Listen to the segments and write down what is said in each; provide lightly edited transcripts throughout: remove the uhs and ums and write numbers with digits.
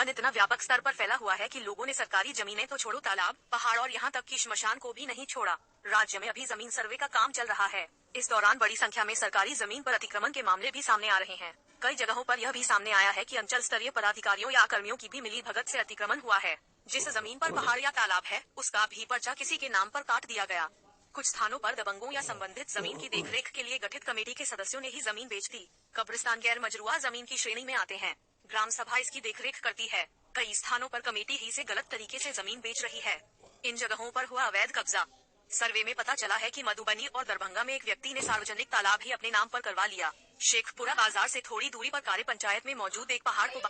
अतिक्रमण इतना व्यापक स्तर पर फैला हुआ है कि लोगों ने सरकारी जमीनें तो छोड़ो, तालाब, पहाड़ और यहाँ तक कि श्मशान को भी नहीं छोड़ा। राज्य में अभी जमीन सर्वे का काम चल रहा है। इस दौरान बड़ी संख्या में सरकारी जमीन पर अतिक्रमण के मामले भी सामने आ रहे हैं। कई जगहों पर यह भी सामने आया है कि अंचल स्तरीय पदाधिकारियों या कर्मियों की भी मिली भगत से अतिक्रमण हुआ है। जिस जमीन पर पहाड़ या तालाब है, उसका भी पर्चा किसी के नाम पर काट दिया गया। कुछ स्थानों पर दबंगों या संबंधित जमीन की देखरेख के लिए गठित कमेटी के सदस्यों ने ही जमीन बेच दी। कब्रिस्तान गैर मजरूआ जमीन की श्रेणी में आते हैं। ग्राम सभा इसकी देखरेख करती है। कई स्थानों पर कमेटी ही से गलत तरीके से जमीन बेच रही है। इन जगहों पर हुआ अवैध कब्जा। सर्वे में पता चला है कि मधुबनी और दरभंगा में एक व्यक्ति ने सार्वजनिक तालाब ही अपने नाम पर करवा लिया। शेखपुरा बाजार से थोड़ी दूरी पर कार्य पंचायत में मौजूद एक पहाड़ को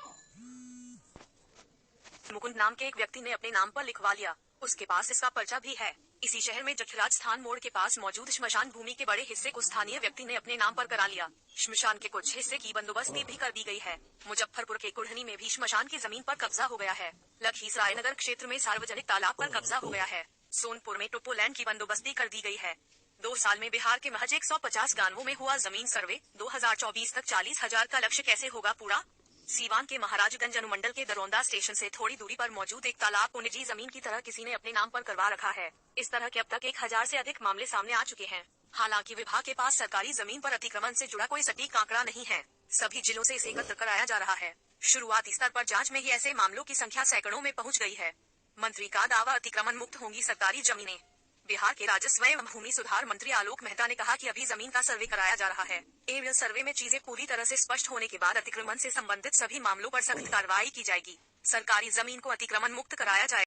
मुकुंद नाम के एक व्यक्ति ने अपने नाम पर लिखवा लिया। उसके पास इसका पर्चा भी है। इसी शहर में जखराज स्थान मोड़ के पास मौजूद श्मशान भूमि के बड़े हिस्से को स्थानीय व्यक्ति ने अपने नाम पर करा लिया। श्मशान के कुछ हिस्से की बंदोबस्ती भी कर दी गई है। मुजफ्फरपुर के कुढ़नी में भी श्मशान की जमीन पर कब्जा हो गया है। लखीसराय नगर क्षेत्र में सार्वजनिक तालाब पर कब्जा हो गया है। सोनपुर में टोपोलैंड की बंदोबस्ती कर दी गई है। 2 साल में बिहार के महज 150 गांवों में हुआ जमीन सर्वे। 2024 तक 40,000 का लक्ष्य कैसे होगा पूरा? सीवान के महाराजगंज अनुमंडल के दरौंदा स्टेशन से थोड़ी दूरी पर मौजूद एक तालाब को निजी जमीन की तरह किसी ने अपने नाम पर करवा रखा है। इस तरह के अब तक 1000 से अधिक मामले सामने आ चुके हैं। हालांकि विभाग के पास सरकारी जमीन पर अतिक्रमण से जुड़ा कोई सटीक आंकड़ा नहीं है। सभी जिलों से इसे एकत्र कराया जा रहा है। शुरुआती स्तर पर जांच में ही ऐसे मामलों की संख्या सैकड़ों में पहुंच गई है। मंत्री का दावा, अतिक्रमण मुक्त होंगी सरकारी जमीनें। बिहार के राजस्व एवं भूमि सुधार मंत्री आलोक मेहता ने कहा कि अभी जमीन का सर्वे कराया जा रहा है। एरियल सर्वे में चीजें पूरी तरह से स्पष्ट होने के बाद अतिक्रमण से संबंधित सभी मामलों पर सख्त कार्रवाई की जाएगी। सरकारी जमीन को अतिक्रमण मुक्त कराया जाएगा।